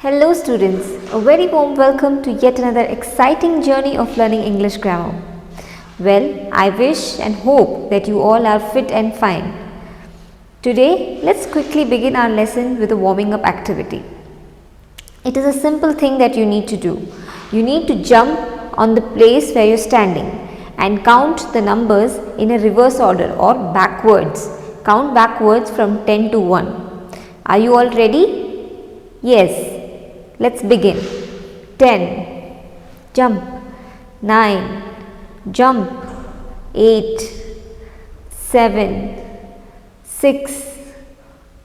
Hello students, a very warm welcome to yet another exciting journey of learning English grammar. Well, I wish and hope that you all are fit and fine. Today, let's quickly begin our lesson with a warming up activity. It is a simple thing that you need to do. You need to jump on the place where you're standing and count the numbers in a reverse order or backwards. Count backwards from 10 to 1. Are you all ready? Yes. Let's begin. 10, jump. 9, jump. 8, 7, 6,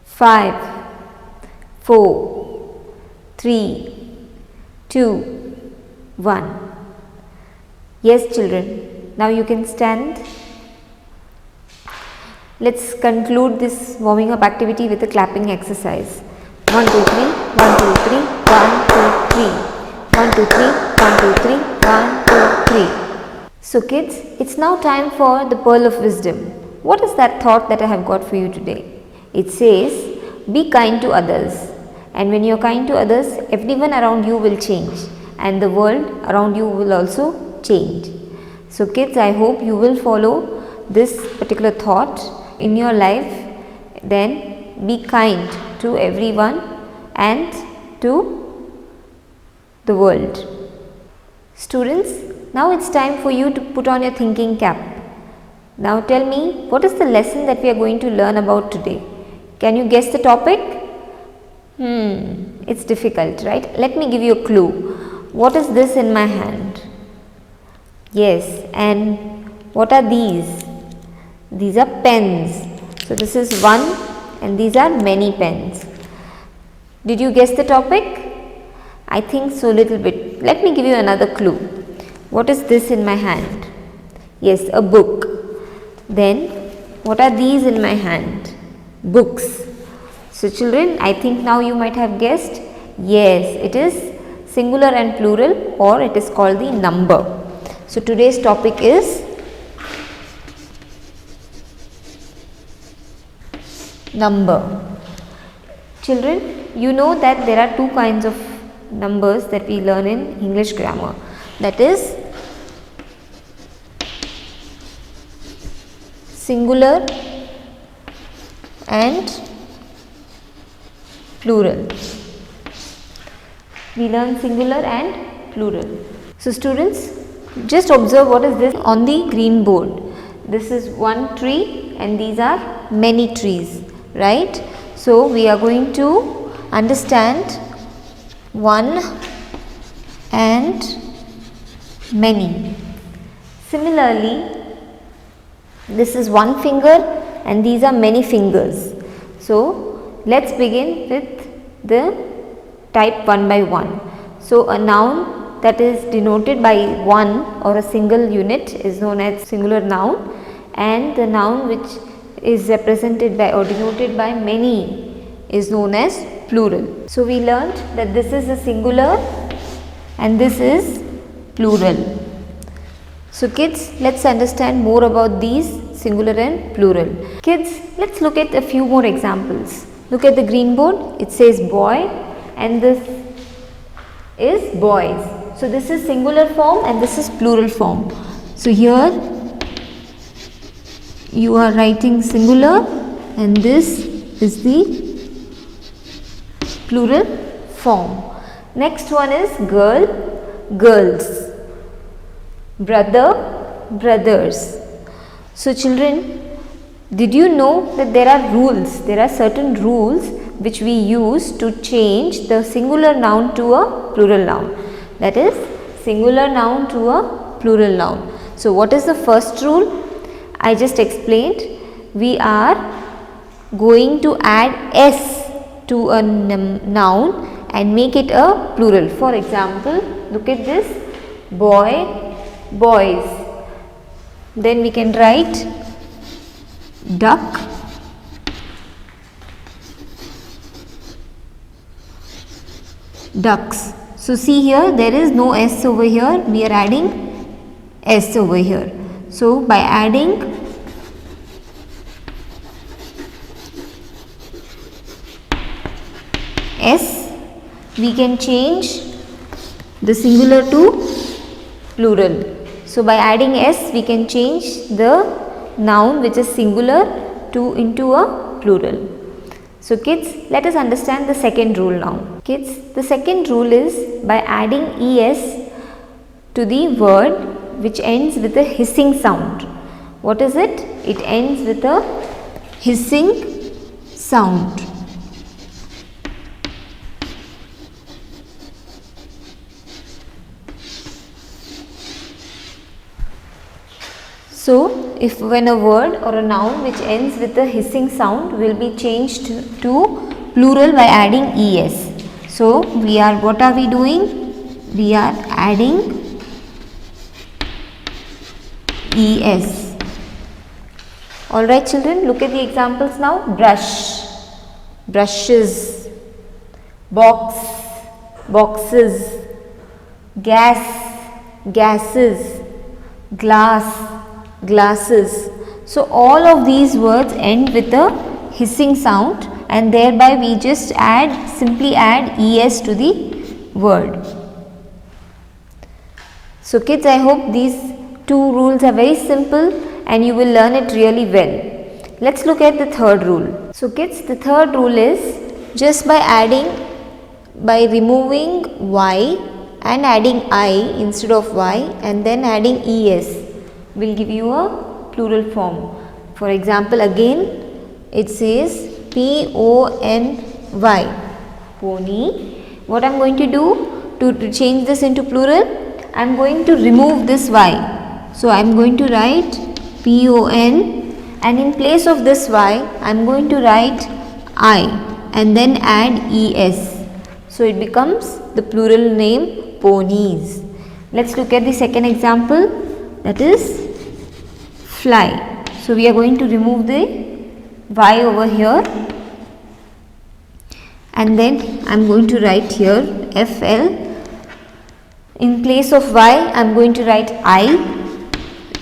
5, 4, 3, 2, 1. Yes, children, now you can stand. Let's conclude this warming up activity with a clapping exercise. 1, 2, 3, 1, 2, 3, 1, 2, 3, 1, 2, 3, 1, 2, 3, 1, 2, 3. So kids, it's now time for the pearl of wisdom. What is that thought that I have got for you today? It says, be kind to others. And when you are kind to others, everyone around you will change. And the world around you will also change. So kids, I hope you will follow this particular thought in your life. Then be kind to everyone and to the world. Students, now it's time for you to put on your thinking cap. Now tell me, what is the lesson that we are going to learn about today? Can you guess the topic? It's difficult, right? Let me give you a clue. What is this in my hand? Yes, and what are these? These are pens. So this is one and these are many pens. Did you guess the topic? I think so, little bit. Let me give you another clue. What is this in my hand? Yes, a book. Then what are these in my hand? Books. So children, I think now you might have guessed. Yes, it is singular and plural, or it is called the number. So today's topic is number. Children, you know that there are two kinds of numbers that we learn in English grammar. That is singular and plural. We learn singular and plural. So students, just observe what is this on the green board. This is one tree and these are many trees, right? So we are going to understand one and many. Similarly, this is one finger and these are many fingers. So let's begin with the type one by one. So a noun that is denoted by one or a single unit is known as singular noun, and the noun which is represented by or denoted by many is known as plural. So we learned that this is a singular and this is plural. So kids, let's understand more about these singular and plural. Kids, let's look at a few more examples. Look at the green board. It says boy and this is boys. So this is singular form and this is plural form. So here you are writing singular and this is the plural form. Next one is girl, girls, brother, brothers. So children, did you know that there are rules? There are certain rules which we use to change the singular noun to a plural noun. That is singular noun to a plural noun. So what is the first rule? I just explained. We are going to add s to a noun and make it a plural. For example, look at this, boy, boys. Then we can write duck, ducks. So see here, there is no s over here, we are adding s over here. So by adding s we can change the singular to plural. So by adding s, we can change the noun which is singular into a plural. So kids, let us understand the second rule now. Kids, the second rule is by adding es to the word which ends with a hissing sound. What is it? It ends with a hissing sound. So, if when a word or a noun which ends with a hissing sound will be changed to plural by adding es. So, what are we doing? We are adding es. Alright children, look at the examples now. Brush, brushes, box, boxes, gas, gases, glass, glasses. So all of these words end with a hissing sound, and thereby we just simply add es to the word. So kids, I hope these two rules are very simple and you will learn it really well. Let's look at the third rule. So kids, the third rule is just by removing y and adding I instead of y and then adding es will give you a plural form. For example, again it says pony, pony. What I am going to do to change this into plural? I am going to remove this y. So I am going to write pon, and in place of this y I am going to write I and then add es. So it becomes the plural name ponies. Let's look at the second example, that is fly. So we are going to remove the y over here and then I am going to write here fl. In place of y I am going to write I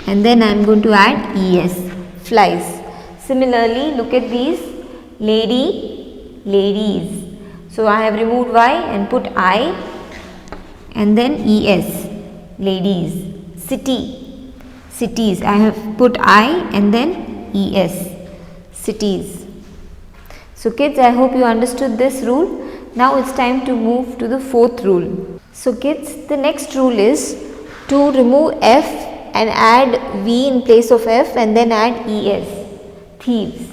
and then I am going to add es, flies. Similarly, look at these, lady, ladies. So I have removed y and put I and then es, ladies. City, cities. I have put I and then es, cities. So kids, I hope you understood this rule. Now it's time to move to the fourth rule. So kids, the next rule is to remove f and add v in place of f and then add es, thieves.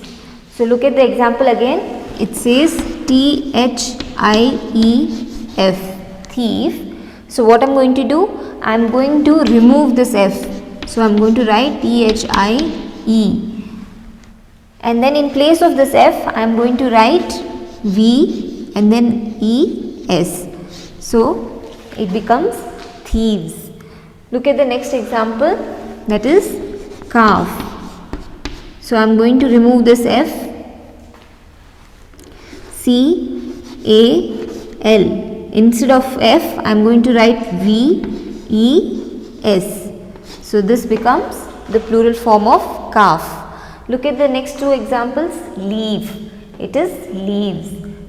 So look at the example again. It says thief, thief. So what I am going to do? I am going to remove this f. So I am going to write thie and then in place of this f I am going to write v and then es. So it becomes thieves. Look at the next example, that is calf. So I am going to remove this f, cal. Instead of f I am going to write ves. So this becomes the plural form of calf. Look at the next two examples, leave. It is leaves.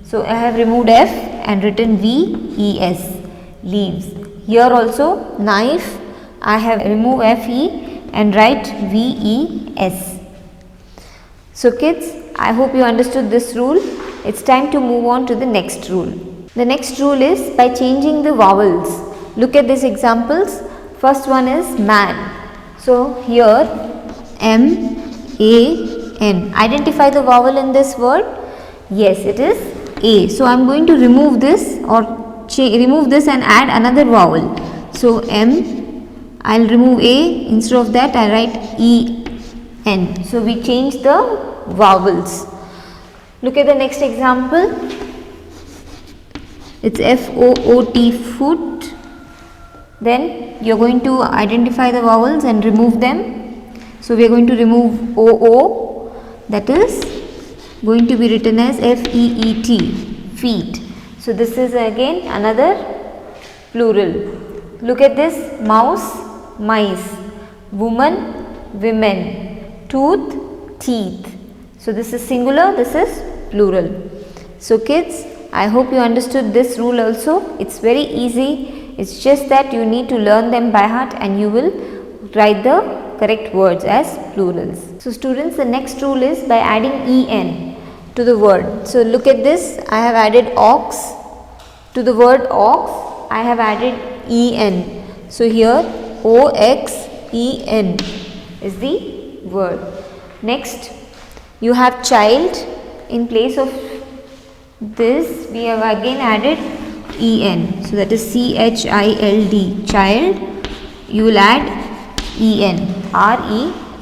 So I have removed f and written ves, leaves. Here also knife, I have removed fe and write ves. So kids, I hope you understood this rule. It's time to move on to the next rule. The next rule is by changing the vowels. Look at these examples. First one is man. So here M-A-N. Identify the vowel in this word. Yes, it is A. So I am going to remove this or remove this and add another vowel. So I will remove A, instead of that I write E-N. So we change the vowels. Look at the next example. It's F-O-O-T, foot. Then you are going to identify the vowels and remove them. So we are going to remove O-O, that is going to be written as F-E-E-T, feet. So this is again another plural. Look at this, mouse, mice, woman, women, tooth, teeth. So this is singular, this is plural. So kids, I hope you understood this rule also. It's very easy. It's just that you need to learn them by heart and you will write the correct words as plurals. So students, the next rule is by adding en to the word. So look at this. I have added ox. To the word ox, I have added en. So here oxen is the word. Next, you have child. In place of this, we have again added en. So that is child, child. You will add ren,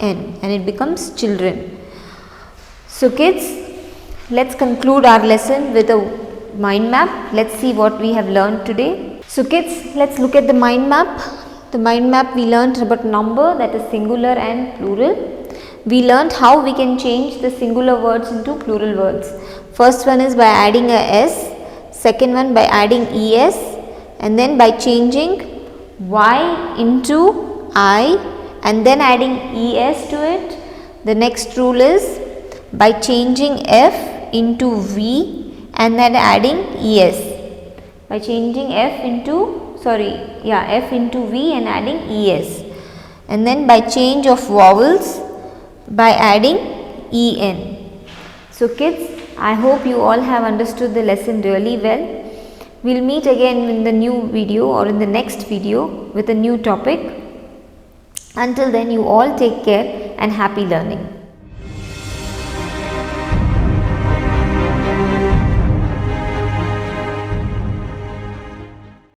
and it becomes children. So kids, let's conclude our lesson with a mind map. Let's see what we have learned today. So kids, let's look at the mind map. The mind map, we learned about number, that is singular and plural. We learned how we can change the singular words into plural words. First one is by adding a s, second one by adding es, and then by changing y into I and then adding es to it. The next rule is by changing f into v and then adding es. By changing f into v and adding es. And then by change of vowels by adding en. So kids, I hope you all have understood the lesson really well. We'll meet again in the new video or in the next video with a new topic. Until then, you all take care and happy learning.